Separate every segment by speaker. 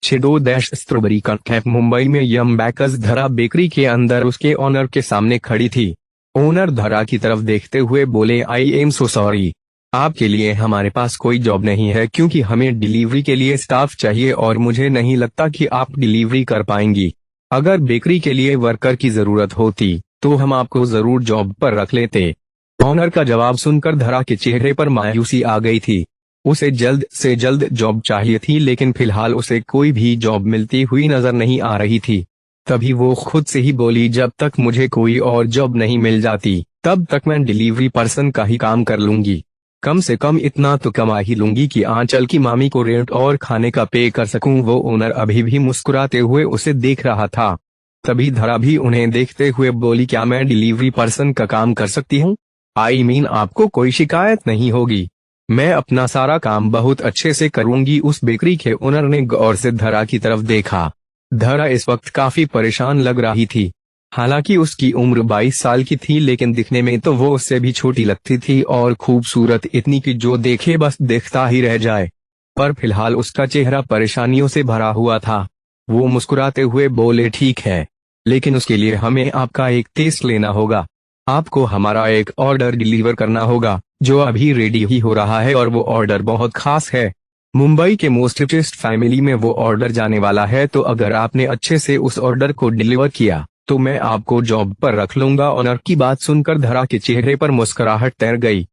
Speaker 1: छिडो dash strawberry का कैफ मुंबई में यम bakers धरा बेकरी के अंदर उसके ऑनर के सामने खड़ी थी। ओनर धरा की तरफ देखते हुए बोले, आई एम सो सॉरी, आपके लिए हमारे पास कोई जॉब नहीं है क्योंकि हमें डिलीवरी के लिए स्टाफ चाहिए और मुझे नहीं लगता कि आप डिलीवरी कर पाएंगी। अगर बेकरी के लिए वर्कर की जरूरत होती तो हम आपको जरूर जॉब पर रख लेते। ऑनर का जवाब सुनकर धरा के चेहरे पर मायूसी आ गई थी। उसे जल्द से जल्द जॉब चाहिए थी, लेकिन फिलहाल उसे कोई भी जॉब मिलती हुई नजर नहीं आ रही थी। तभी वो खुद से ही बोली, जब तक मुझे कोई और जॉब नहीं मिल जाती तब तक मैं डिलीवरी पर्सन का ही काम कर लूंगी। कम से कम इतना तो कमा ही लूंगी कि आंचल की मामी को रेंट और खाने का पे कर सकूं। वो ओनर अभी भी मुस्कुराते हुए उसे देख रहा था। तभी धरा भी उन्हें देखते हुए बोली, क्या मैं डिलीवरी पर्सन का काम कर सकती हूँ? आई मीन आपको कोई शिकायत नहीं होगी, मैं अपना सारा काम बहुत अच्छे से करूंगी। उस बेकरी के ओनर ने गौर से धरा की तरफ देखा। धरा इस वक्त काफी परेशान लग रही थी। हालांकि उसकी उम्र 22 साल की थी, लेकिन दिखने में तो वो उससे भी छोटी लगती थी और खूबसूरत इतनी कि जो देखे बस देखता ही रह जाए। पर फिलहाल उसका चेहरा परेशानियों से भरा हुआ था। वो मुस्कुराते हुए बोले, ठीक है, लेकिन उसके लिए हमें आपका एक टेस्ट लेना होगा। आपको हमारा एक ऑर्डर डिलीवर करना होगा जो अभी रेडी ही हो रहा है और वो ऑर्डर बहुत खास है। मुंबई के मोस्ट रिचेस्ट फैमिली में वो ऑर्डर जाने वाला है, तो अगर आपने अच्छे से उस ऑर्डर को डिलीवर किया तो मैं आपको जॉब पर रख लूंगा। ऑनर की बात सुनकर धरा के चेहरे पर मुस्कुराहट तैर गई।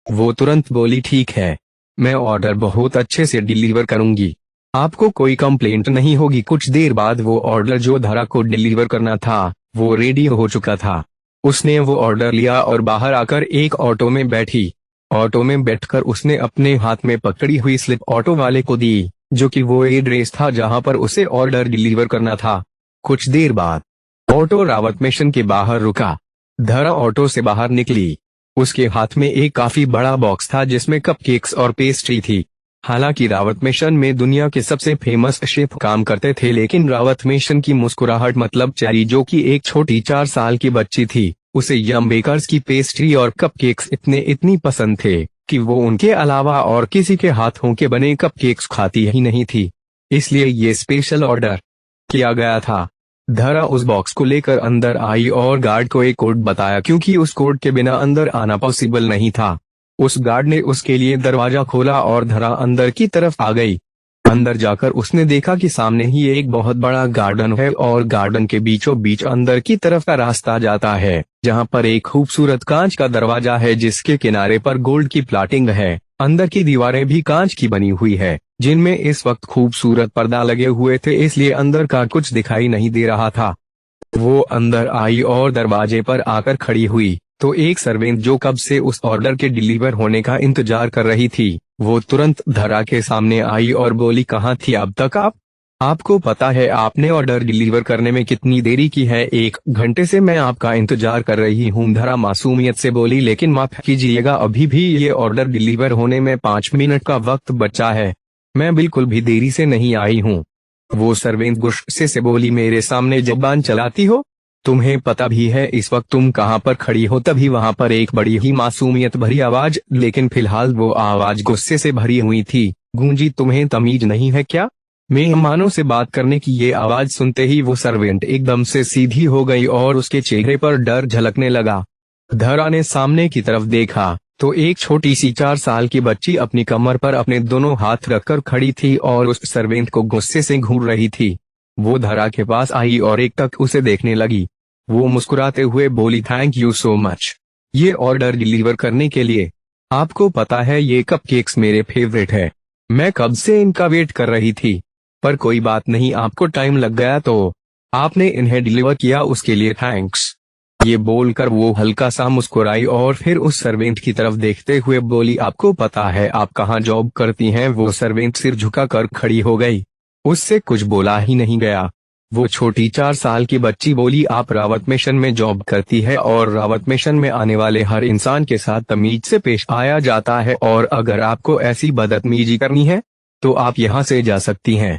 Speaker 1: वो तुरंत बोली, ठीक है, मैं ऑर्डर बहुत अच्छे से डिलीवर करूंगी, आपको कोई कंप्लेंट नहीं होगी। कुछ देर बाद वो ऑर्डर जो धरा को डिलीवर करना था वो रेडी हो चुका था। उसने वो ऑर्डर लिया और बाहर आकर एक ऑटो में बैठी। ऑटो में बैठकर उसने अपने हाथ में पकड़ी हुई स्लिप ऑटो वाले को दी, जो कि वो एड्रेस था जहां पर उसे ऑर्डर डिलीवर करना था। कुछ देर बाद ऑटो रावत मिशन के बाहर रुका। धरा ऑटो से बाहर निकली। उसके हाथ में एक काफी बड़ा बॉक्स था जिसमें कपकेक्स और पेस्ट्री थी। हालांकि रावत मिशन में दुनिया के सबसे फेमस शेफ काम करते थे, लेकिन रावत मिशन की मुस्कुराहट मतलब चेरी, जो कि एक छोटी 4 साल की बच्ची थी, उसे यम बेकर्स की पेस्ट्री और कपकेक्स इतनी पसंद थे कि वो उनके अलावा और किसी के हाथों के बने कपकेक्स खाती ही नहीं थी। इसलिए ये स्पेशल ऑर्डर किया गया था। धरा उस बॉक्स को लेकर अंदर आई और गार्ड को एक कोड बताया, क्योंकि उस कोड के बिना अंदर आना पॉसिबल नहीं था। उस गार्ड ने उसके लिए दरवाजा खोला और धरा अंदर की तरफ आ गई। अंदर जाकर उसने देखा कि सामने ही एक बहुत बड़ा गार्डन है और गार्डन के बीचों बीच अंदर की तरफ का रास्ता जाता है, जहां पर एक खूबसूरत कांच का दरवाजा है जिसके किनारे पर गोल्ड की प्लाटिंग है। अंदर की दीवारें भी कांच की बनी हुई है, जिनमें इस वक्त खूबसूरत पर्दा लगे हुए थे, इसलिए अंदर का कुछ दिखाई नहीं दे रहा था। वो अंदर आई और दरवाजे पर आकर खड़ी हुई तो एक सर्वेंट, जो कब से उस ऑर्डर के डिलीवर होने का इंतजार कर रही थी, वो तुरंत धरा के सामने आई और बोली, कहाँ थी अब तक आप? आपको पता है आपने ऑर्डर डिलीवर करने में कितनी देरी की है? 1 घंटे से मैं आपका इंतजार कर रही हूँ। धरा मासूमियत से बोली, लेकिन माफ कीजिएगा, अभी भी ये ऑर्डर डिलीवर होने में 5 मिनट का वक्त बचा है, मैं बिल्कुल भी देरी से नहीं आई हूँ। वो सर्वेंट गुस्से से बोली, मेरे सामने जुबान चलाती हो? तुम्हें पता भी है इस वक्त तुम कहाँ पर खड़ी हो? तभी वहाँ पर एक बड़ी ही मासूमियत भरी आवाज, लेकिन फिलहाल वो आवाज गुस्से से भरी हुई थी, गूंजी, तुम्हें तमीज नहीं है क्या? मेहमानों से बात करने की ये आवाज सुनते ही वो सर्वेंट एकदम से सीधी हो गई और उसके चेहरे पर डर झलकने लगा। धरा ने सामने की तरफ देखा तो एक छोटी सी 4 साल की बच्ची अपनी कमर पर अपने दोनों हाथ रखकर खड़ी थी और उस सर्वेंट को गुस्से से घूर रही थी। वो धरा के पास आई और एक टक उसे देखने लगी। वो मुस्कुराते हुए बोली, थैंक यू सो मच ये ऑर्डर डिलीवर करने के लिए। आपको पता है ये कपकेक्स मेरे फेवरेट है, मैं कब से इनका वेट कर रही थी, पर कोई बात नहीं, आपको टाइम लग गया तो आपने इन्हें डिलीवर किया, उसके लिए थैंक्स। ये बोलकर वो हल्का सा मुस्कुराई और फिर उस सर्वेंट की तरफ देखते हुए बोली, आपको पता है आप कहाँ जॉब करती हैं? वो सर्वेंट सिर झुकाकर खड़ी हो गई, उससे कुछ बोला ही नहीं गया। वो छोटी 4 साल की बच्ची बोली, आप रावत मिशन में जॉब करती है और रावत मिशन में आने वाले हर इंसान के साथ तमीज से पेश आया जाता है, और अगर आपको ऐसी बदतमीजी करनी है तो आप यहाँ से जा सकती हैं।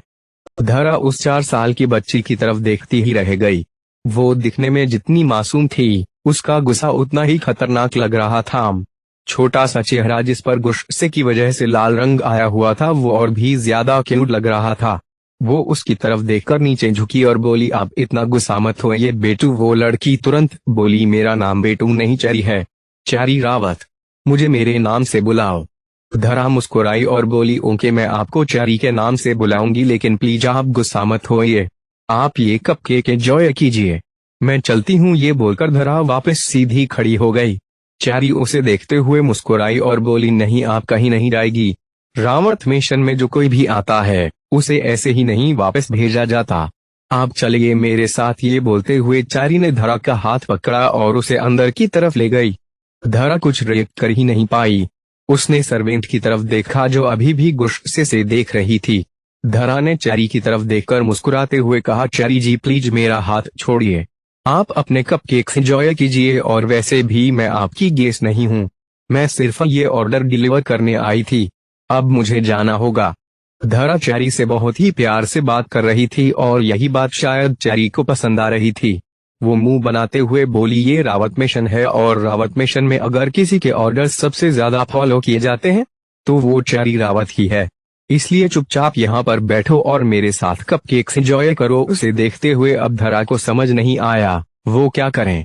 Speaker 1: धरा उस 4 साल की बच्ची की तरफ देखती ही रह गई। वो दिखने में जितनी मासूम थी, उसका गुस्सा उतना ही खतरनाक लग रहा था। छोटा सा चेहरा जिस पर गुस्से की वजह से लाल रंग आया हुआ था, वो और भी ज्यादा क्यूट लग रहा था। वो उसकी तरफ देखकर नीचे झुकी और बोली, आप इतना गुस्सा मत होइए बेटू। वो लड़की तुरंत बोली, मेरा नाम बेटू नहीं चैरी है, चैरी रावत, मुझे मेरे नाम से बुलाओ। धरा मुस्कुराई और बोली, ओके मैं आपको चैरी के नाम से बुलाऊंगी, लेकिन प्लीज आप गुस्सा मत होइए, आप ये कपकेक एंजॉय कीजिए, मैं चलती हूँ। ये बोलकर धरा वापस सीधी खड़ी हो गई। चैरी उसे देखते हुए मुस्कुराई और बोली, नहीं आप कहीं नहीं जाएगी, रावत मिशन में जो कोई भी आता है उसे ऐसे ही नहीं वापस भेजा जाता, आप चलिए मेरे साथ। ये बोलते हुए चैरी ने धरा का हाथ पकड़ा और उसे अंदर की तरफ ले गई। धरा कुछ रिएक्ट कर ही नहीं पाई, उसने सर्वेंट की तरफ देखा जो अभी भी गुस्से से देख रही थी। धरा ने चैरी की तरफ देखकर मुस्कुराते हुए कहा, चैरी जी प्लीज मेरा हाथ छोड़िए, आप अपने कपकेक्स एंजॉय कीजिए, और वैसे भी मैं आपकी गेस्ट नहीं हूँ, मैं सिर्फ ये ऑर्डर डिलीवर करने आई थी, अब मुझे जाना होगा। धरा चैरी से बहुत ही प्यार से बात कर रही थी और यही बात शायद चैरी को पसंद आ रही थी। वो मुंह बनाते हुए बोली, ये रावत मिशन है और रावत मिशन में अगर किसी के ऑर्डर सबसे ज्यादा फॉलो किए जाते हैं तो वो चैरी रावत ही है, इसलिए चुपचाप यहाँ पर बैठो और मेरे साथ कपकेक्स एंजॉय करो। उसे देखते हुए अब धरा को समझ नहीं आया वो क्या करें।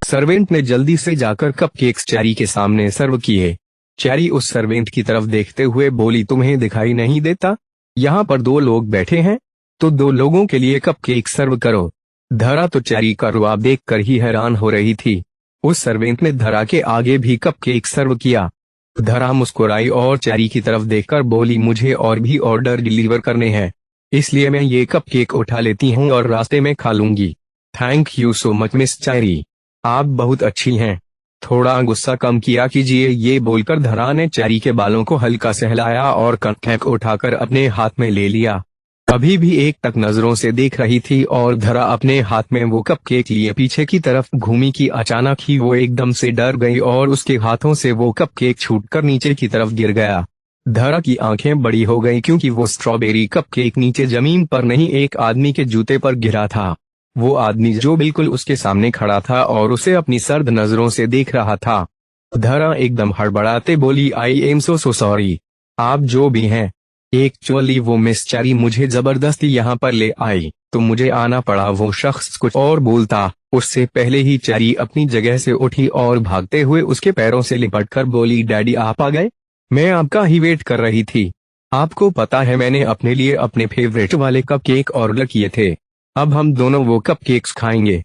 Speaker 1: सर्वेंट ने जल्दी से जाकर कपकेक्स चैरी के सामने सर्व किए। चैरी उस सर्वेंट की तरफ देखते हुए बोली, तुम्हें दिखाई नहीं देता यहाँ पर 2 लोग बैठे हैं, तो 2 लोगों के लिए कपकेक सर्व करो। धरा तो चैरी का रुआब देखकर ही हैरान हो रही थी। उस सर्वेंट ने धरा के आगे भी कपकेक सर्व किया। धरा मुस्कुराई और चैरी की तरफ देखकर बोली, मुझे और भी ऑर्डर डिलीवर करने हैं, इसलिए मैं ये कपकेक उठा लेती हूँ और रास्ते में खा लूंगी। Thank you so much miss cherry, आप बहुत अच्छी हैं, थोड़ा गुस्सा कम किया कीजिए। ये बोलकर धरा ने चैरी के बालों को हल्का सहलाया और कपकेक उठाकर अपने हाथ में ले लिया। अभी भी एक टक नजरों से देख रही थी और धरा अपने हाथ में वो कपकेक लिए पीछे की तरफ घूमी कि अचानक ही वो एकदम से डर गई और उसके हाथों से वो कपकेक छूटकर नीचे की तरफ गिर गया। धरा की आंखें बड़ी हो गईं क्योंकि वो स्ट्रॉबेरी कपकेक नीचे जमीन पर नहीं एक आदमी के जूते पर गिरा था। वो आदमी जो बिल्कुल उसके सामने खड़ा था और उसे अपनी सर्द नजरों से देख रहा था। धरा एकदम हड़बड़ाते बोली, आई एम सो सॉरी, आप जो भी हैं, एक्चुअली वो मिस चैरी मुझे जबरदस्ती यहाँ पर ले आई तो मुझे आना पड़ा। वो शख्स कुछ और बोलता उससे पहले ही चैरी अपनी जगह से उठी और भागते हुए उसके पैरों से लिपटकर बोली, डैडी आप आ गए, मैं आपका ही वेट कर रही थी। आपको पता है मैंने अपने लिए अपने फेवरेट वाले कपकेक ऑर्डर किए थे, अब हम दोनों वो कपकेक्स खाएंगे।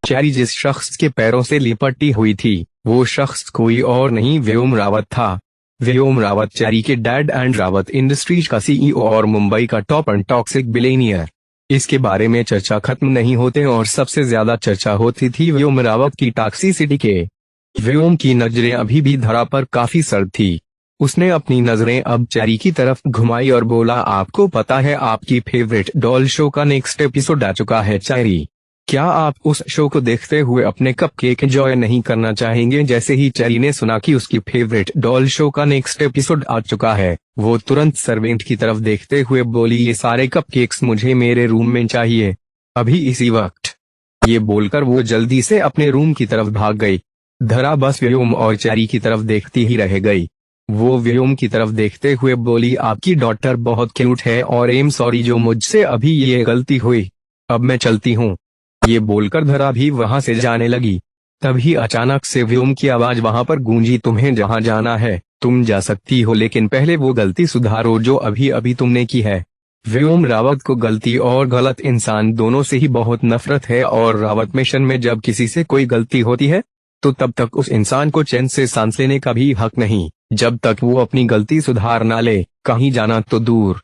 Speaker 1: चैरी जिस शख्स के पैरों से लिपटी हुई थी वो शख्स कोई और नहीं व्योम रावत था। व्योम रावत चैरी के डैड एंड रावत इंडस्ट्रीज का सीईओ और मुंबई का टॉप एंड टॉक्सिक बिलियनियर। इसके बारे में चर्चा खत्म नहीं होते और सबसे ज्यादा चर्चा होती थी व्योम रावत की टॉक्सिसिटी के। व्योम की नजरें अभी भी धरा पर काफी सर्द थी। उसने अपनी नजरें अब चैरी की तरफ घुमाई और बोला, आपको पता है आपकी फेवरेट डॉल शो का नेक्स्ट एपिसोड आ चुका है चैरी, क्या आप उस शो को देखते हुए अपने कपकेक एंजॉय नहीं करना चाहेंगे। जैसे ही चैरी ने सुना कि उसकी फेवरेट डॉल शो का नेक्स्ट एपिसोड आ चुका है वो तुरंत सर्वेंट की तरफ देखते हुए बोली, ये सारे कपकेक्स मुझे मेरे रूम में चाहिए, अभी इसी वक्त। ये बोलकर वो जल्दी से अपने रूम की तरफ भाग गई। धरा बस व्योम और चैरी की तरफ देखती ही रह गई। वो व्योम की तरफ देखते हुए बोली, आपकी डॉटर बहुत क्यूट है और एम सॉरी जो मुझसे अभी ये गलती हुई, अब मैं चलती हूँ। ये बोलकर धरा भी वहां से जाने लगी। तभी अचानक से व्योम की आवाज वहां पर गूंजी, तुम्हें जहां जाना है तुम जा सकती हो, लेकिन पहले वो गलती सुधारो जो अभी अभी तुमने की है। व्योम रावत को गलती और गलत इंसान दोनों से ही बहुत नफरत है और रावत मिशन में जब किसी से कोई गलती होती है तो तब तक उस इंसान को चैन से सांस लेने का भी हक नहीं, जब तक वो अपनी गलती सुधार ना ले, कहीं जाना तो दूर।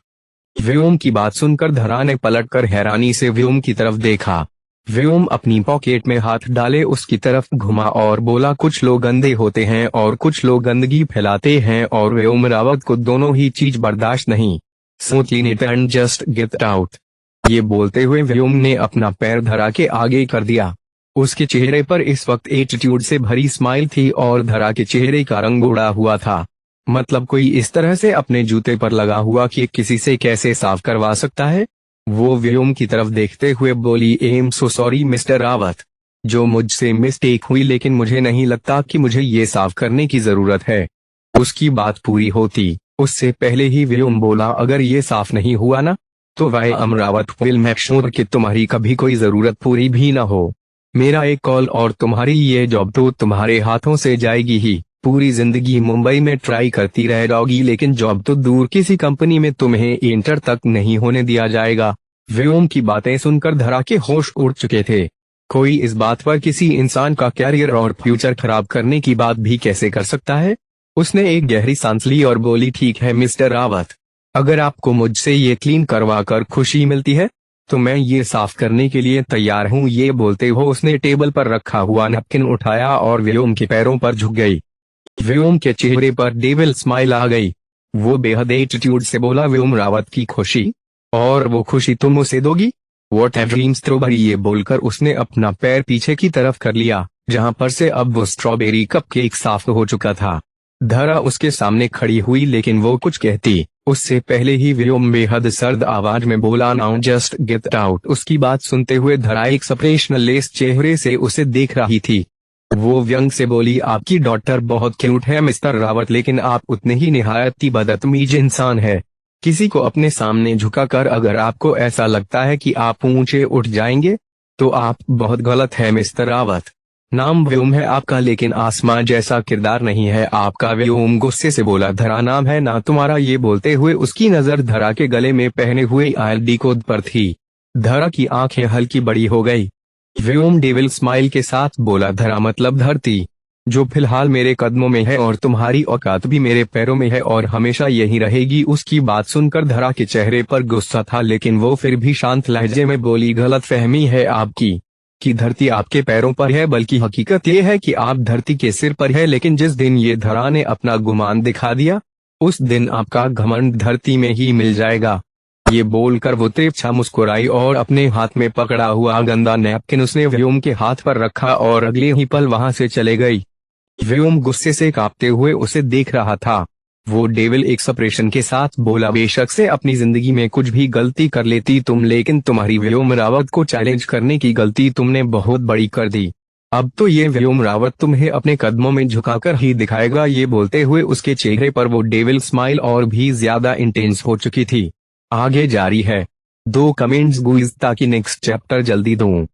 Speaker 1: व्योम की बात सुनकर धरा ने पलटकर हैरानी से व्योम की तरफ देखा। व्योम अपनी पॉकेट में हाथ डाले उसकी तरफ घुमा और बोला, कुछ लोग गंदे होते हैं और कुछ लोग गंदगी फैलाते हैं और व्योम रावत को दोनों ही चीज बर्दाश्त नहीं, so clean it and just get out. ये बोलते हुए व्योम ने अपना पैर धरा के आगे कर दिया। उसके चेहरे पर इस वक्त एटीट्यूड से भरी स्माइल थी और धरा के चेहरे का रंग उड़ा हुआ था, मतलब कोई इस तरह से अपने जूते पर लगा हुआ कि किसी से कैसे साफ करवा सकता है। वो व्योम की तरफ देखते हुए बोली, am so sorry mister Rawat, जो मुझसे मिस्टेक हुई, लेकिन मुझे नहीं लगता कि मुझे ये साफ करने की जरूरत है। उसकी बात पूरी होती उससे पहले ही व्योम बोला, अगर ये साफ नहीं हुआ ना तो वह अमरावत विल मेक श्योर कि तुम्हारी कभी कोई जरूरत पूरी भी ना हो। मेरा एक कॉल और तुम्हारी ये जॉब तो तुम्हारे हाथों से जाएगी ही। पूरी जिंदगी मुंबई में ट्राई करती रह जाओगी लेकिन जॉब तो दूर किसी कंपनी में तुम्हें इंटर तक नहीं होने दिया जाएगा। व्योम की बातें सुनकर धरा के होश उड़ चुके थे। कोई इस बात पर किसी इंसान का कैरियर और फ्यूचर खराब करने की बात भी कैसे कर सकता है। उसने एक गहरी सांस ली और बोली, ठीक है मिस्टर रावत, अगर आपको मुझसे ये क्लीन करवा कर खुशी मिलती है तो मैं ये साफ करने के लिए तैयार हूँ। ये बोलते हुए उसने टेबल पर रखा हुआ नैपकिन उठाया और व्योम के पैरों पर झुक गई। व्योम के चेहरे पर डेविल स्माइल आ गई। वो बेहद एटीट्यूड से बोला, व्योम रावत की खुशी, और वो खुशी तुम उसे दोगी? What have dreams strawberry. ये बोलकर उसने अपना पैर पीछे की तरफ कर लिया, जहां पर से अब वो स्ट्रॉबेरी कपकेक साफ हो चुका था। धरा उसके सामने खड़ी हुई लेकिन वो कुछ कहती उससे पहले ही व्योम बेहद सर्द आवाज में बोला, नाउ जस्ट गेट आउट। उसकी बात सुनते हुए धरा एक एक्सप्रेशनल लेस चेहरे से उसे देख रही थी। वो व्यंग से बोली, आपकी डॉटर बहुत क्यूट है मिस्टर रावत, लेकिन आप उतने ही निहायत बदतमीज इंसान है। किसी को अपने सामने झुकाकर अगर आपको ऐसा लगता है कि आप ऊंचे उठ जाएंगे तो आप बहुत गलत है मिस्टर रावत। नाम व्योम है आपका लेकिन आसमां जैसा किरदार नहीं है आपका। व्योम गुस्से से बोला, धरा नाम है ना तुम्हारा। ये बोलते हुए उसकी नजर धरा के गले में पहने हुए आईडी कोड पर थी। धरा की आंखें हल्की बड़ी हो गई। व्योम डेविल स्माइल के साथ बोला, धरा मतलब धरती, जो फिलहाल मेरे कदमों में है और तुम्हारी औकात भी मेरे पैरों में है और हमेशा यही रहेगी। उसकी बात सुनकर धरा के चेहरे पर गुस्सा था लेकिन वो फिर भी शांत लहजे में बोली, गलत फहमी है आपकी कि धरती आपके पैरों पर है, बल्कि हकीकत ये है कि आप धरती के सिर पर है। लेकिन जिस दिन ये धरा ने अपना गुमान दिखा दिया उस दिन आपका घमंड धरती में ही मिल जाएगा। ये बोलकर वो तिरछा मुस्कुराई और अपने हाथ में पकड़ा हुआ गंदा नैपकिन उसने व्योम के हाथ पर रखा और अगले ही पल वहां से चले गई। व्योम गुस्से से कांपते हुए उसे देख रहा था। वो डेविल एक्सप्रेशन के साथ बोला, बेशक से अपनी जिंदगी में कुछ भी गलती कर लेती तुम, लेकिन तुम्हारी व्योम रावत को चैलेंज करने की गलती तुमने बहुत बड़ी कर दी। अब तो ये व्योम रावत तुम्हें अपने कदमों में झुकाकर ही दिखाएगा। ये बोलते हुए उसके चेहरे पर वो डेविल स्माइल और भी ज्यादा इंटेंस हो चुकी थी। आगे जारी है। 2 कमेंट्स गुइज ताकि नेक्स्ट चैप्टर जल्दी दूं।